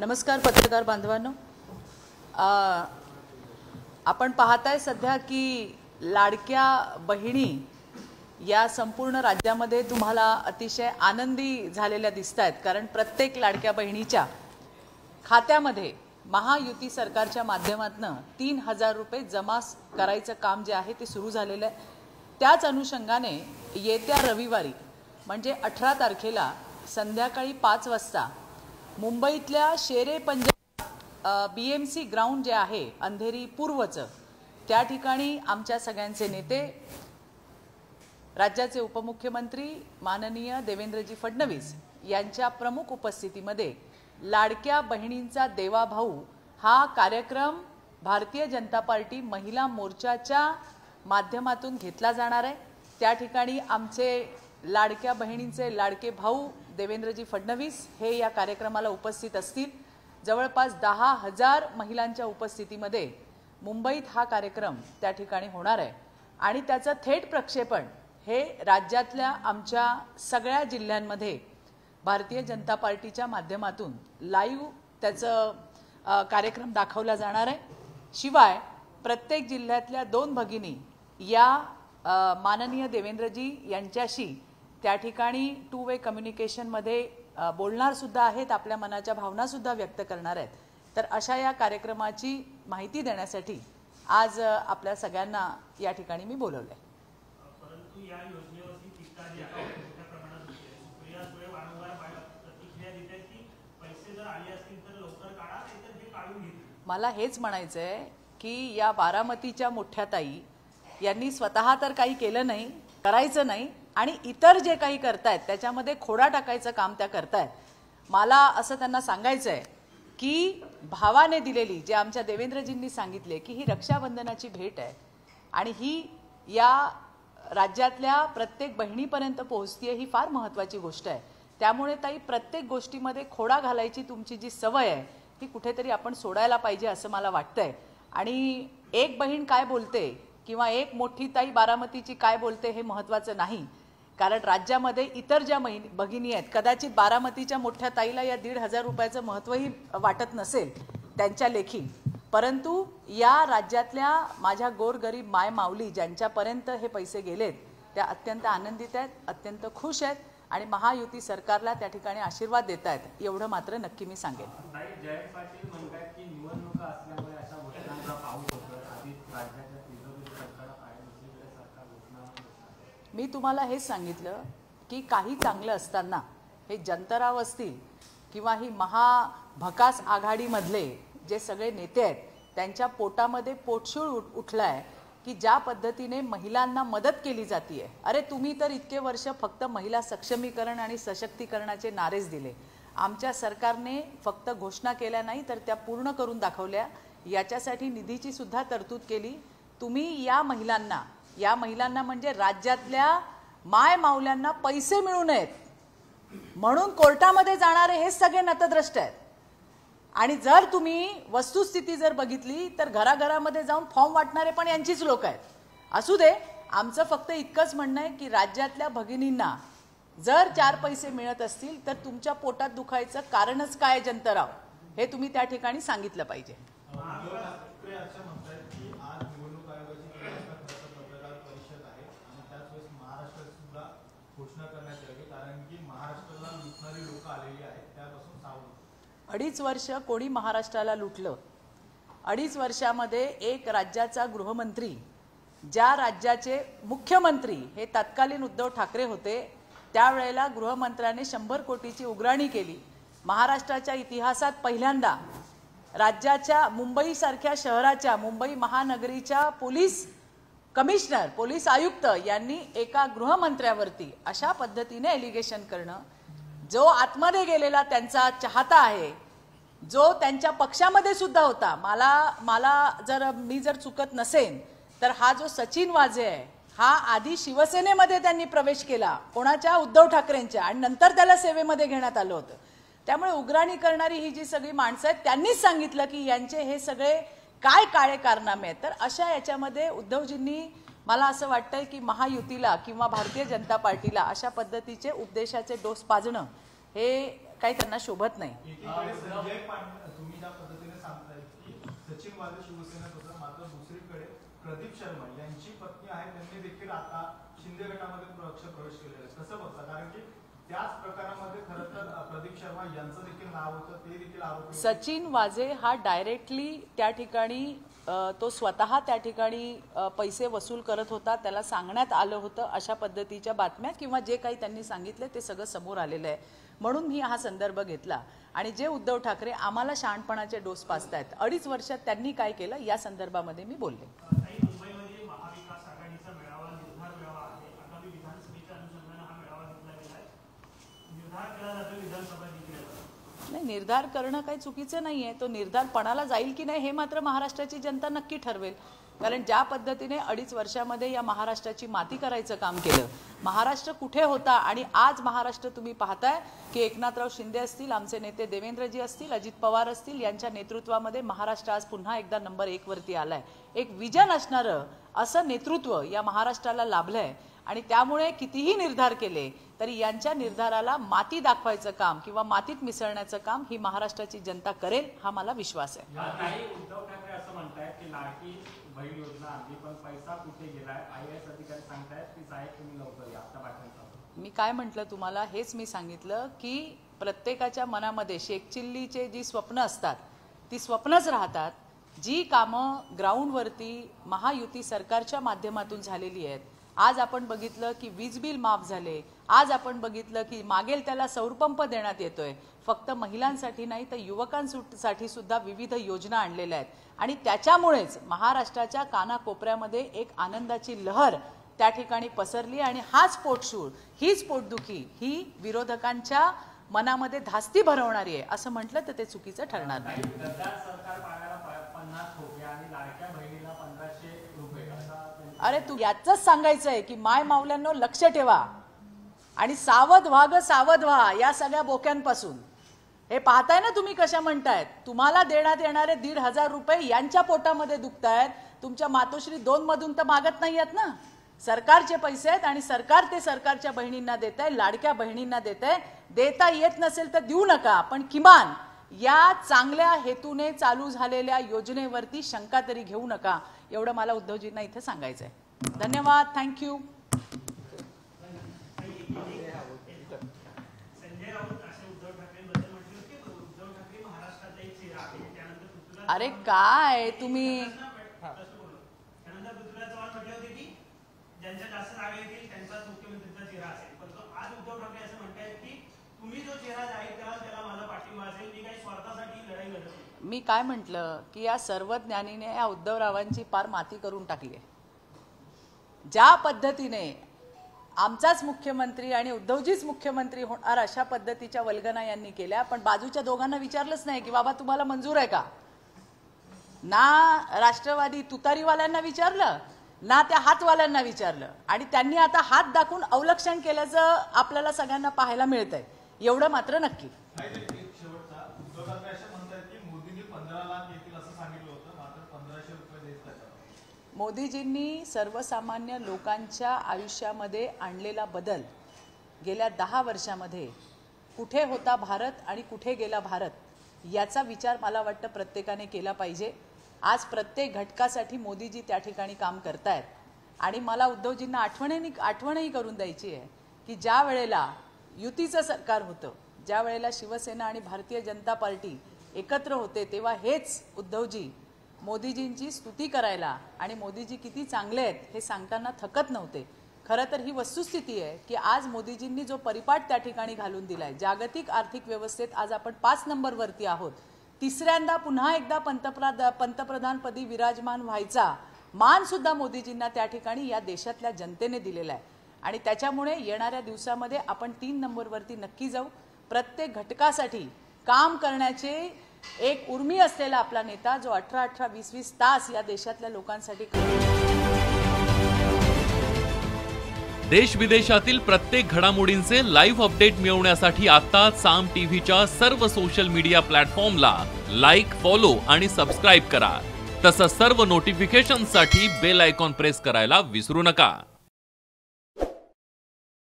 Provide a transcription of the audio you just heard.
नमस्कार पत्रकार बांधवांनो, आपण पाहताय सध्या की लाडक्या बहिणी या संपूर्ण राज्यामध्ये तुम्हाला अतिशय आनंदी झालेल्या दिसतायत, कारण प्रत्येक लाडक्या बहिणीच्या खात्यामध्ये महायुती सरकारच्या माध्यमातून 3000 रुपये जमा करायचं काम जे आहे ते सुरू झालेलं आहे। त्याच अनुषंगाने येत्या रविवारी म्हणजे 18 तारखेला संध्याकाळी 5 वाजता मुंबईतल्या शेरे पंजाब BMC ग्राउंड जे आहे अंधेरी पूर्वचं, त्या ठिकाणी आमच्या सगळ्यांचे नेते, राज्याचे उपमुख्यमंत्री माननीय देवेंद्रजी फडणवीस यांच्या प्रमुख उपस्थितीमध्ये लाडक्या बहिणींचा देवाभाऊ हा कार्यक्रम भारतीय जनता पार्टी महिला मोर्चाच्या माध्यमातून घेतला जाणार आहे। त्या ठिकाणी आमचे लाडक्या बहिणींचे लाडके भाऊ देवेंद्रजी फडणवीस हे या कार्यक्रमाला उपस्थित असतील। जवळपास 10,000 महिलांच्या उपस्थितीमध्ये मुंबईत हा कार्यक्रम त्या ठिकाणी होणार आहे आणि त्याचं थेट प्रक्षेपण हे राज्यातल्या आमच्या सगळ्या जिल्ह्यांमध्ये भारतीय जनता पार्टीच्या माध्यमातून लाईव्ह त्याचं कार्यक्रम दाखवला जाणार आहे। शिवाय प्रत्येक जिल्ह्यातल्या 2 भगिनी या माननीय देवेंद्रजी यांच्याशी त्या ठिकाणी 2 वे कम्युनिकेशनमध्ये बोलणार सुद्धा आहेत, आपल्या मनाच्या भावना सुद्धा व्यक्त करणार आहेत। तर अशा या कार्यक्रमाची माहिती देण्यासाठी आज आपल्या सगळ्यांना या ठिकाणी मी बोलवले। परंतु या योजनेवरती टीका जी आहे मोठ्या प्रमाणात होते। सुप्रिया सुळे वारंवार प्रतिक्रिया देत आहेत की पैसे जर आले असतील तर लवकर काढा, नाहीतर हे काढून घेतील। मला हेच म्हणायचंय की या बारामतीच्या मोठ्या ताई यांनी स्वतः तर काही केलं नाही, करायचं नाही, आणि इतर जे काही करतायत त्याच्यामध्ये खोडा टाकायचं काम त्या करतायत। मला असं त्यांना सांगायचंय की भावाने दिलेली, जे आमच्या देवेंद्रजींनी सांगितले की ही रक्षाबंधनाची भेट आहे आणि ही या राज्यातल्या प्रत्येक बहिणीपर्यंत पोहोचते, ही फार महत्त्वाची गोष्ट आहे। त्यामुळे ताई, प्रत्येक गोष्टीमध्ये खोडा घालायची तुमची जी सवय आहे ती कुठेतरी आपण सोडायला पाहिजे असं मला वाटतंय। आणि एक बहीण काय बोलते किंवा एक मोठी ताई बारामतीची काय बोलते हे महत्त्वाचं नाही, कारण राज्यामध्ये इतर ज्या भगिनी आहेत, कदाचित बारामतीच्या मोठ्या ताईला या 1,500 रुपयाचं महत्त्वही वाटत नसेल त्यांच्या लेखी, परंतु या राज्यातल्या माझ्या गोरगरीब माय माऊली ज्यांच्यापर्यंत हे पैसे गेलेत त्या अत्यंत आनंदित आहेत, अत्यंत खुश आहेत आणि महायुती सरकारला त्या ठिकाणी आशीर्वाद देत आहेत, एवढं मात्र नक्की मी सांगेन। जयंत पाटील म्हणतात की निवडणुका असल्यामुळे अशा घोषणांचा पाऊस होतो, आधी राज्याच्या तिजोरीत सरकार आहे, दुसरीकडे सरकार घोषणा। मी तुम्हाला हेच सांगितलं की काही चांगलं असताना हे जनता असतील किंवा ही महाभकास आघाडीमधले जे सगळे नेते आहेत त्यांच्या पोटामध्ये पोटशूळ उठलाय की ज्या पद्धतीने महिलांना मदत केली जाते। अरे तुम्ही तर इतके वर्ष फक्त महिला सक्षमीकरण आणि सशक्तीकरणाचे नारेच दिले, आमच्या सरकारने फक्त घोषणा केल्या नाही तर त्या पूर्ण करून दाखवल्या। याच्यासाठी निधीची सुद्धा तरतूद केली। तुम्ही या महिलांना म्हणजे राज्यातल्या माय माऊल्यांना पैसे मिळू नयेत म्हणून कोर्टामध्ये जाणारे हे सगळे नतद्रष्ट आहेत। आणि जर तुम्ही वस्तुस्थिती जर बघितली तर घराघरामध्ये जाऊन फॉर्म वाटणारे पण यांचीच लोक आहेत। असू दे, आमचं फक्त इतकंच म्हणणं आहे की राज्यातल्या भगिनींना जर 4 पैसे मिळत असतील तर तुमच्या पोटात दुखायचं कारणच काय जनताराव, हे तुम्ही त्या ठिकाणी सांगितलं पाहिजे। घोषणा करण्यात यावी, कारण की महाराष्ट्राला लुटणारी लोक आलेली आहेत, त्यापासून सावध। 2.5 वर्ष कोणी महाराष्ट्राला लुटलं? 2.5 वर्षामध्ये एक राज्याचा गृहमंत्री, ज्या राज्याचे मुख्यमंत्री हे तत्कालीन उद्धव ठाकरे होते, त्यावेळेला गृहमंत्र्याने 100 कोटीची उघराणी केली। महाराष्ट्राच्या इतिहासात पहिल्यांदा राज्याच्या मुंबईसारख्या शहराच्या, मुंबई महानगरीच्या पोलीस कमिशनर, पोलीस आयुक्त यांनी एका गृहमंत्र्यावरती अशा पद्धतीने एलिगेशन करणं, जो आतमध्ये गेलेला त्यांचा चाहता आहे, जो त्यांच्या पक्षामध्ये सुद्धा होता, मी जर चुकत नसेन तर हा जो सचिन वाझे आहे हा आधी शिवसेनेमध्ये त्यांनी प्रवेश केला, कोणाच्या? उद्धव ठाकरेंच्या, आणि नंतर त्याला सेवेमध्ये घेण्यात आलं होतं। त्यामुळे उघराणी करणारी ही जी सगळी माणसं आहेत त्यांनीच सांगितलं की यांचे हे सगळे काय काळे कारनामे आहेत। तर अशा याच्यामध्ये उद्धवजींनी, मला असं वाटतंय की महायुतीला किंवा भारतीय जनता पार्टीला अशा पद्धतीचे उपदेशाचे डोस पाजणं हे काही त्यांना शोभत नाही. तुम्ही ज्या पद्धतीने सांगताय की सचिन वाझे शिवसेनेत होता, मात्र दुसरीकडे प्रदीप शर्मा यांची पत्नी आहे, त्यांनी देखील आता शिंदे गटामध्ये प्रवेश केलेला आहे. कसं बघता? कारण की त्याच प्रकारामध्ये खरं तर प्रदीप शर्मा यांचं देखील नाव होतं, ते देखील आरोपी. सचिन वाझे हा डायरेक्टली त्या ठिकाणी तो स्वतः त्या ठिकाणी पैसे वसूल करत होता, त्याला सांगण्यात आलं होतं अशा पद्धतीच्या बातम्या किंवा जे काही त्यांनी सांगितलं ते सगळं समोर आलेलं आहे. म्हणून मी हा संदर्भ घेतला. आणि जे उद्धव ठाकरे आम्हाला शहाणपणाचे डोस पाजतायत, 2.5 वर्षात त्यांनी काय केलं या संदर्भामध्ये मी बोलले. मुंबईमध्ये महाविकास आघाडीचा मेळावा निर्धार मेळावा आहे. आगामी विधानसभेच्या अनुषंगाने हा मेळावा घेतला गेला आहे. निर्धार केला जातो, विधानसभा जिंकल्या जातात. नाही, निर्धार करणं काही चुकीचं नाही आहे. तो निर्धार पणाला जाईल की नाही हे मात्र महाराष्ट्राची जनता नक्की ठरवेल. कारण ज्या पद्धतीने 2.5 वर्षामध्ये या महाराष्ट्राची माती करायचं काम केलं, महाराष्ट्र कुठे होता आणि आज महाराष्ट्र तुम्ही पाहताय की एकनाथराव शिंदे असतील, आमचे नेते देवेंद्रजी असतील, अजित पवार असतील, यांच्या नेतृत्वामध्ये महाराष्ट्र आज पुन्हा एकदा नंबर 1 वरती आलाय. एक विजन असणारं असं नेतृत्व या महाराष्ट्राला लाभलंय. आणि त्यामुळे कितीही निर्धार केले तरी यांच्या निर्धाराला माती दाखवायचं काम किंवा मातीत मिसळण्याचं काम ही महाराष्ट्राची जनता करेल, हा मला विश्वास आहे. उद्धव ठाकरे असं म्हणतायत की लाडकी बहीण योजना आणली पण पैसा कुठे गेलाय, IAS अधिकारी सांगतायत की साहेब तुम्ही लवकर या. आता पाठवून मी काय म्हटलं तुम्हाला, हेच मी सांगितलं की प्रत्येकाच्या मनामध्ये शेख चिल्लीचे जी स्वप्न असतात ती स्वप्नच राहतात. जी कामं ग्राउंडवरती महायुती सरकारच्या माध्यमातून झालेली आहेत, आज आपण बघितलं की वीज बिल माफ झाले, आज आपण बघितलं की मागेल त्याला सौरपंप देण्यात येतोय. फक्त महिलांसाठी नाही तर युवकांसाठी सुद्धा विविध योजना आणलेल्या आहेत. आणि त्याच्यामुळेच महाराष्ट्राच्या कानाकोपऱ्यामध्ये एक आनंदाची लहर त्या ठिकाणी पसरली. आणि हाच पोटशूळ, हीच पोटदुखी ही विरोधकांच्या मनामध्ये धास्ती भरवणारी आहे असं म्हटलं तर ते चुकीचं ठरणार नाही. अरे तू याचंच सांगायचं आहे की माय मावल्यांनो लक्ष ठेवा आणि सावध व्हा ग, सावध व्हा या सगळ्या बोक्यांपासून. हे पाहताय ना तुम्ही कशा म्हणतायत, तुम्हाला देण्यात येणारे 1,500 रुपये यांच्या पोटामध्ये दुखतायत. तुमच्या मातोश्री 2 मधून तर मागत नाही आहेत ना, सरकारचे पैसे आहेत आणि सरकार ते सरकारच्या बहिणींना देत आहे, लाडक्या बहिणींना देत आहे. देता येत नसेल तर देऊ नका, पण किमान या चांगल्या हेतूने चालू झालेल्या योजनेवरती शंका तरी घेऊ नका, एवढं मला उद्धवजींना इथे सांगायचं आहे. धन्यवाद, थँक्यू. अरे काय तुम्ही मी काय म्हटलं की या सर्व ज्ञानीने या उद्धवरावांची पार माती करून टाकली आहे. ज्या पद्धतीने आमचाच मुख्यमंत्री आणि उद्धवजीच मुख्यमंत्री होणार अशा पद्धतीच्या वल्गना यांनी केल्या, पण बाजूच्या दोघांना विचारलंच नाही की बाबा तुम्हाला मंजूर आहे का. ना राष्ट्रवादी तुतारीवाल्यांना विचारलं ना त्या हातवाल्यांना विचारलं आणि त्यांनी आता हात दाखवून अवलक्षण केल्याचं आपल्याला सगळ्यांना पाहायला मिळतंय, एवढं मात्र नक्की. मोदीजींनी सर्वसामान्य लोकांच्या आयुष्यामध्ये आणलेला बदल गेल्या 10 वर्षामध्ये कुठे होता भारत आणि कुठे गेला भारत याचा विचार मला वाटतं प्रत्येकाने केला पाहिजे. आज प्रत्येक घटकासाठी मोदीजी त्या ठिकाणी काम करतायत आणि मला उद्धवजींना आठवणही करून द्यायची आहे की ज्या वेळेला युतीचं सरकार होतं, ज्या वेळेला शिवसेना आणि भारतीय जनता पार्टी एकत्र होते, तेव्हा हेच उद्धवजी मोदीजींची स्तुती करायला आणि मोदीजी किती चांगले आहेत हे सांगताना थकत नव्हते. खरं तर ही वस्तुस्थिती आहे की आज मोदीजींनी जो परिपाठ त्या ठिकाणी घालून दिलाय, जागतिक आर्थिक व्यवस्थेत आज आपण 5 नंबरवरती आहोत. तिसऱ्यांदा पुन्हा एकदा पंतप्रधानपदी विराजमान व्हायचा मान सुद्धा मोदीजींना त्या ठिकाणी या देशातल्या जनतेने दिलेला आहे. आणि त्याच्यामुळे येणाऱ्या दिवसामध्ये आपण 3 नंबरवरती नक्की जाऊ. प्रत्येक घटकासाठी काम करण्याचे एक उर्मी असलेला आपला नेता जो 18-18, 20-20 तास या देशातल्या लोकांसाठी. देश विदेशातील प्रत्येक घडामोडींचे लाईव्ह अपडेट मिळवण्यासाठी आता साम टीव्हीच्या सर्व सोशल मीडिया प्लॅटफॉर्मला लाईक, फॉलो आणि सबस्क्राईब करा. तसंच सर्व नोटिफिकेशनसाठी बेल आयकॉन प्रेस करायला विसरू नका.